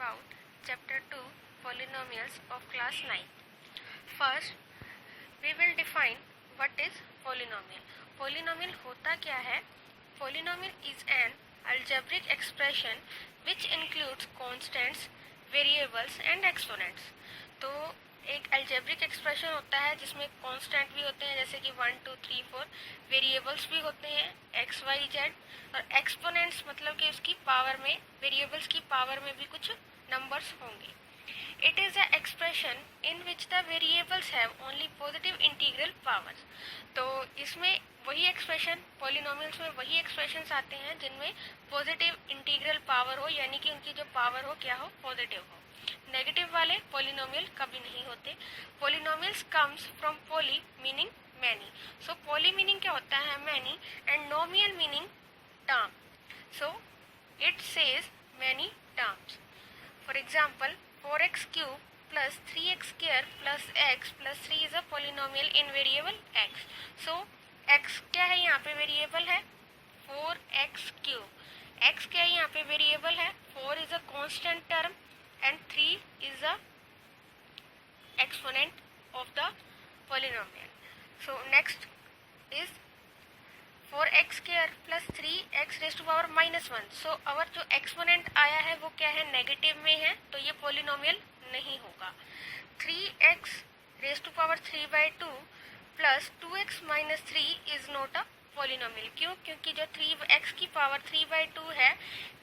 about Chapter 2 Polynomials of Class 9. First, we will define what is polynomial. Polynomial होता क्या है? Polynomial is an algebraic expression which includes constants, variables and exponents. तो एक algebraic expression होता है जिसमें constant भी होते हैं जैसे कि 1, 2, 3, 4, variables भी होते हैं x, y, z और exponents मतलब कि उसकी पावर में variables की पावर में भी कुछ numbers होंगे. It is an expression in which the variables have only positive integral powers. तो इसमें वही एक्सप्रेशन पॉलिनोमियल्स में वही एक्सप्रेशंस आते हैं जिनमें पॉजिटिव इंटीग्रल पावर हो यानी कि उनकी जो पावर हो क्या हो पॉजिटिव हो. नेगेटिव वाले पॉलिनोमियल कभी नहीं होते. Polynomials comes from poly meaning many. So poly meaning क्या होता है many and नोमियल meaning term. So it says many terms. For example 4x cube plus 3x square plus x plus 3 is a polynomial in variable x. So x क्या है यहाँ पे variable है 4x cube. x क्या है यहाँ पे variable है 4 is a constant term and 3 is a exponent of the polynomial. So next is 4x square plus 3x raised to power -1. So our जो एक्सपोनेंट आया है वो क्या है नेगेटिव में है तो ये पॉलिनोमियल नहीं होगा. 3x raised to power 3/2 plus 2x minus 3 is not a polynomial. क्यों? क्योंकि जो 3x की पावर 3/2 है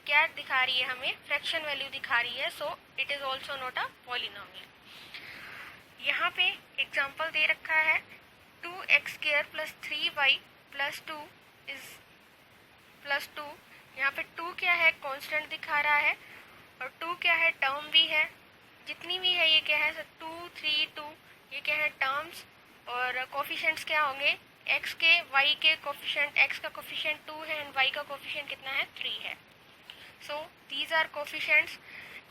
क्या दिखा रही है हमें फ्रैक्शन वैल्यू दिखा रही है. So it is also not a polynomial. यहाँ पे एग्जाम्पल दे रखा है 2x square plus 3y plus 2 is plus 2. यहाँ पे 2 क्या है कांस्टेंट दिखा रहा है और 2 क्या है टर्म भी है. जितनी भी है ये क्या है 2, 3, 2 ये क्या है टर्म्स और कोफिशिएंट्स क्या होंगे x के y के कोफिशिएंट x का कोफिशिएंट 2 है एंड y का कोफिशिएंट कितना है 3 है. So these are coefficients.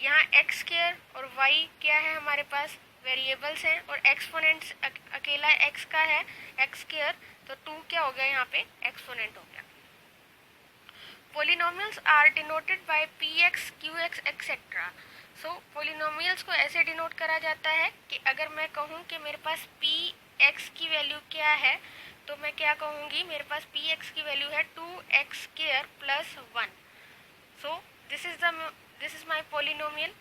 यहाँ x स्क्वायर और y क्या है हमारे पास वेरिएबल्स हैं और एक्सपोनेंट्स अकेला x का है x स्क्वायर तो 2 क्या हो गया यहाँ पे एक्सपोनेंट हो गया. Polynomials are denoted by px, qx etcetera. So polynomials को ऐसे डिनोट करा जाता है कि अगर मैं कहूँ कि मेरे पास px की वैल्यू क्या है तो मैं क्या कहूँगी मेरे पास px की वैल्यू है 2x square plus 1. So this is my polynomial.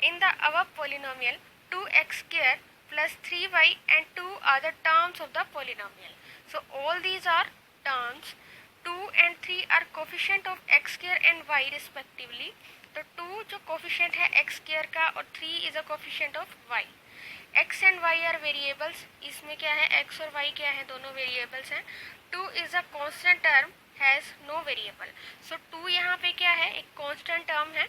In the above polynomial 2x square plus 3y and 2 are the terms of the polynomial. So all these are terms. 2 and 3 are coefficient of x square and y respectively. तो 2 जो coefficient है x square का और 3 is a coefficient of y. x and y are variables. इसमें क्या है x और y क्या है दोनों वेरिएबल्स हैं. 2 is a constant term has no variable. So 2 यहाँ पे क्या है एक constant term है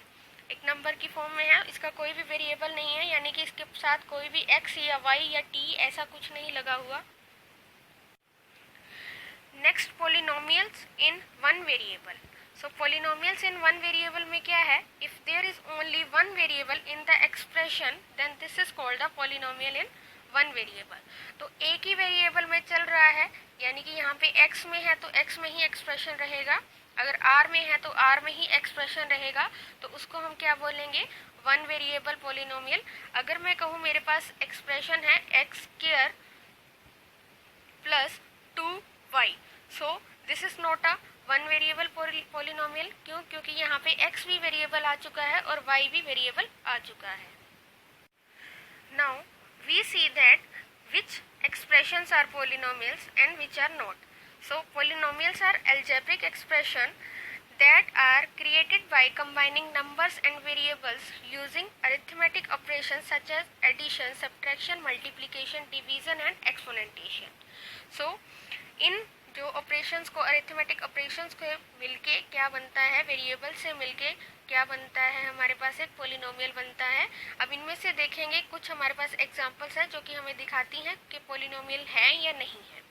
एक नंबर की फॉर्म में है इसका कोई भी वेरिएबल नहीं है यानी कि इसके साथ कोई भी x या y या t ऐसा कुछ नहीं लगा हुआ. Next polynomials in one variable. So polynomials in one variable में क्या है if there is only one variable in the expression then this is called a polynomial in one variable. तो एक ही वेरिएबल में चल रहा है यानी कि यहाँ पे x में है तो x में ही एक्सप्रेशन रहेगा. अगर r में है तो r में ही एक्सप्रेशन रहेगा तो उसको हम क्या बोलेंगे वन वेरिएबल पोलिनोमियल. अगर मैं कहूँ मेरे पास एक्सप्रेशन है x square plus 2y. So this is not a one variable polynomial. क्यों? क्योंकि यहाँ पे x भी वेरिएबल आ चुका है और y भी वेरिएबल आ चुका है. Now we see that which expressions are polynomials and which are not. So polynomials are algebraic expression that are created by combining numbers and variables using arithmetic operations such as addition, subtraction, multiplication, division and exponentation. So इन जो operations को arithmetic operations को मिलके क्या बनता है variable से मिलके क्या बनता है हमारे पास एक पोलिनोमियल बनता है. अब इनमें से देखेंगे कुछ हमारे पास एग्जांपल्स हैं जो कि हमें दिखाती हैं कि पोलिनोमियल है या नहीं है.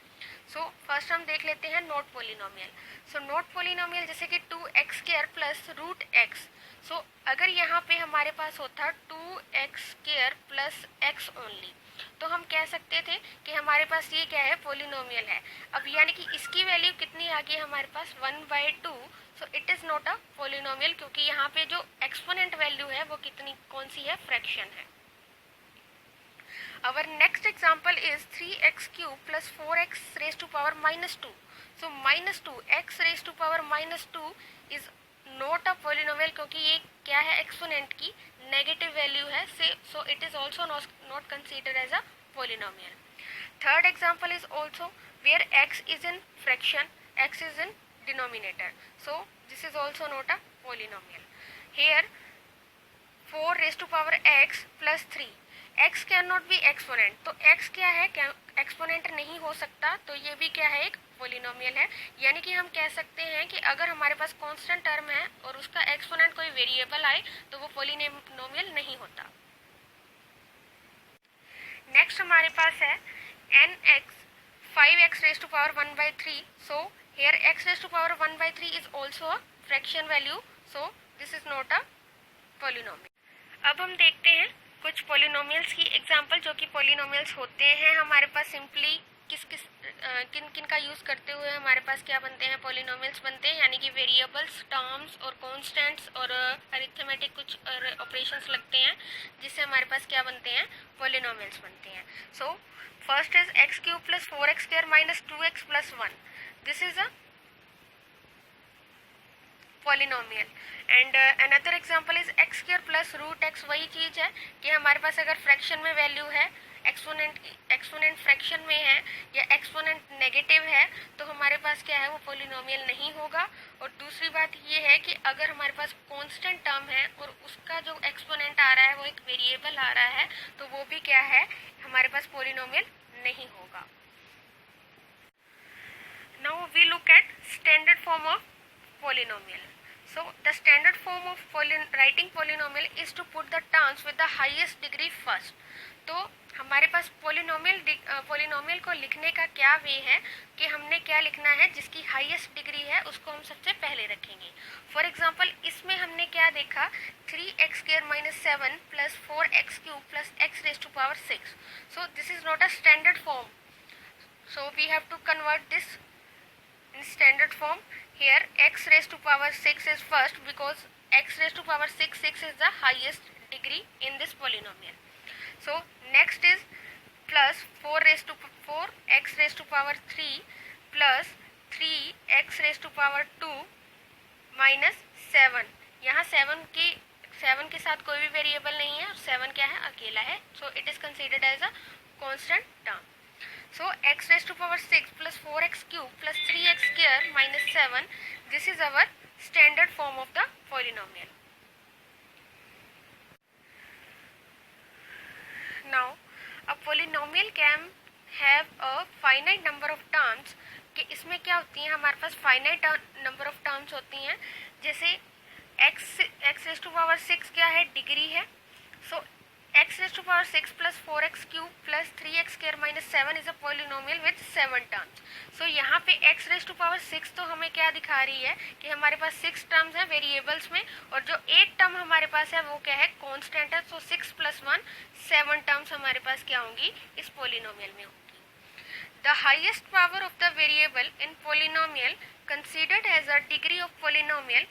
सो फर्स्ट हम देख लेते हैं not polynomial. So not polynomial जैसे कि 2x square plus root x. So अगर यहाँ पे हमारे पास होता 2x square plus x only तो हम कह सकते थे कि हमारे पास ये क्या है पोलिनोमियल है. अब यानी कि इसकी वैल्यू कितनी आ गई हमारे पास 1/2. So it is not a polynomial, क्योंकि यहाँ पे जो एक्सपोनेंट वैल्यू है वो कौन सी है, फ्रैक्शन है. Our next example is 3x cube plus 4x raised to power minus 2. So minus 2 x raised to power minus 2 is not a polynomial, क्योंकि ये क्या है, एक्सपोनेंट की नेगेटिव वैल्यू है, so it is also not considered as a polynomial. Third example is also where x is in fraction, x is in denominator, so this is also not a polynomial. Here 4 raised to power x plus 3, x can not be exponent, तो x क्या है, exponent नहीं हो सकता, तो ये भी क्या है, एक पॉलिनोमियल है. यानी कि हम कह सकते हैं कि अगर हमारे पास कांस्टेंट टर्म है और उसका एक्सपोनेंट कोई वेरिएबल आए तो वो पॉलिनोमियल नहीं होता. नेक्स्ट हमारे पास है nx 5x raised to power 1/3. so here x raised to power 1/3 is also a fraction value, so this is not a polynomial. अब हम देखते हैं कुछ पॉलिनोमियल्स की एग्जांपल, जो कि पॉलिनोमियल्स होते हैं हमारे पास. सिंपली किन का यूज़ करते हुए हमारे पास क्या बनते हैं, पॉलिनोमियल्स बनते हैं, यानी कि वेरिएबल्स, टर्म्स और कॉन्स्टेंट्स और अरिथमेटिक कुछ ऑपरेशंस लगते हैं, जिससे हमारे पास क्या बनते हैं, पॉलिनोमियल्स बनते हैं. So first is X cube plus 4x square minus 2x plus 1. This is a polynomial. And another example is X square plus root X. वही चीज है कि हमारे पास अगर फ्रैक्शन में वैल्यू है, एक्सपोनेंट फ्रैक्शन में है या एक्सपोनेंट नेगेटिव है, तो हमारे पास क्या है, वो पॉलिनोमियल नहीं होगा. और दूसरी बात ये है कि अगर हमारे पास कांस्टेंट टर्म है और उसका जो एक्सपोनेंट आ रहा है वो एक वेरिएबल आ रहा है, तो वो भी क्या है, हमारे पास पॉलिनोमियल नहीं होगा. Now we look at standard form of polynomial. So the standard form of writing polynomial is to put the terms with the highest degree first. तो हमारे पास पोलिनोमियल को लिखने का क्या वे है कि हमने क्या लिखना है, जिसकी हाईएस्ट डिग्री है उसको हम सबसे पहले रखेंगे. फॉर एग्जांपल इसमें हमने क्या देखा, 3x square minus 7 plus 4x cube plus x raise to power 6. So this is not a standard form, so we have to convert this in standard form. Here x raised to power 6 is first because x raised to power 6 is the highest degree in this polynomial. So next is plus 4 raised to 4 x raised to power 3 plus 3 x raised to power 2 minus 7. यहाँ 7 के साथ कोई भी variable नहीं है और 7 क्या है, अकेला है, so it is considered as a constant term. So x raised to power 6 plus 4x cube plus 3x square minus 7, this is our standard form of the polynomial. Now a polynomial can have a finite number of terms. कि इसमें क्या होती है, हमारे पास finite number of terms होती हैं. जैसे x raised to power 6 क्या है, डिग्री है. सो x raised to power 6 plus 4x cube plus 3x square minus 7 is a polynomial with 7 terms. So यहाँ पे x raised to power 6 तो हमें क्या दिखा रही है कि हमारे पास 6 टर्म्स हैं वेरिएबल्स में, और जो 8 टर्म हमारे पास है वो क्या है, कांस्टेंट है. सो 6 plus 1 7 टर्म्स हमारे पास क्या होंगी, इस पोलिनोमियल में होंगी. The highest power of the variable in polynomial considered as a degree of polynomial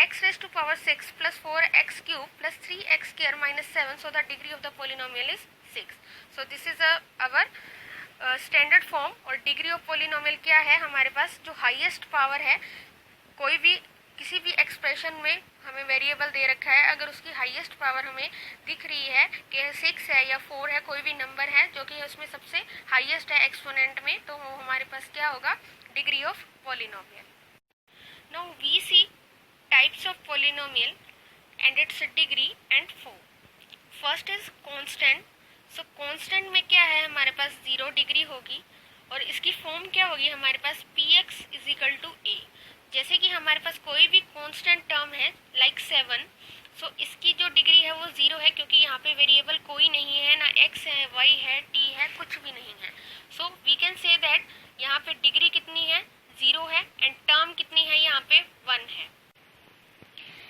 x raised to power 6 plus 4x cube plus 3x square minus 7. So the degree of the polynomial is 6. So this is our standard form. और degree of polynomial क्या है, हमारे पास जो highest power है, कोई भी किसी भी एक्सप्रेशन में हमें वेरिएबल दे रखा है, अगर उसकी हाईएस्ट पावर हमें दिख रही है कि 6 है या 4 है, कोई भी नंबर है जो कि उसमें सबसे हाईएस्ट है एक्सपोनेंट में, तो वो हमारे पास क्या होगा, degree of polynomial. Now we see types of polynomial and its degree and form. First is constant. So constant में क्या है, हमारे पास 0 डिग्री होगी और इसकी फॉर्म क्या होगी, हमारे पास px is equal to a. जैसे कि हमारे पास कोई भी कांस्टेंट टर्म है लाइक 7, सो इसकी जो डिग्री है वो 0 है, क्योंकि यहाँ पे वेरिएबल कोई नहीं है, ना x है, y है, t है, कुछ भी नहीं है. So we can say that यहाँ पे डिग्री कितनी है, 0 है, एंड टर्म कितनी है, यहाँ पे 1 है.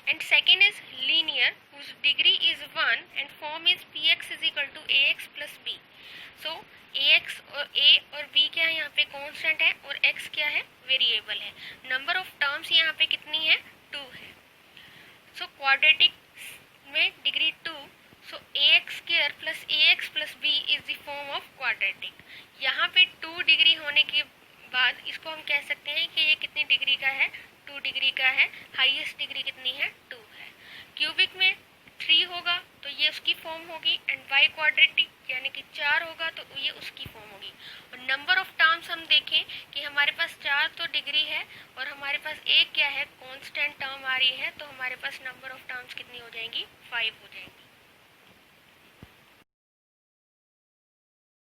And second is linear whose degree is 1 and form is px is equal to ax plus b. So ax और a और b क्या है, यहाँ पे कांस्टेंट है और x क्या है, वेरिएबल है. नंबर ऑफ टर्म्स यहाँ पे कितनी है, क्वाड्रेटिक में degree 2, so ax square plus ax plus b is the form of quadratic. यहाँ पे 2 डिग्री होने के बाद इसको हम कह सकते हैं कि ये कितनी डिग्री का है, 2 डिग्री का है, हाईएस्ट डिग्री कितनी है, 2 है। क्यूबिक में 3 होगा तो ये उसकी फॉर्म होगी, एंड बाई क्वाड्रेटिक यानी कि 4 होगा तो ये उसकी फॉर्म होगी। और नंबर ऑफ टर्म्स हम देखें कि हमारे पास 4 तो डिग्री है और हमारे पास एक क्या है, कांस्टेंट टर्म आ रही है, तो हमारे पास नंबर ऑफ टर्म्स कितनी हो जाएंगी, 5 हो जाएंगी।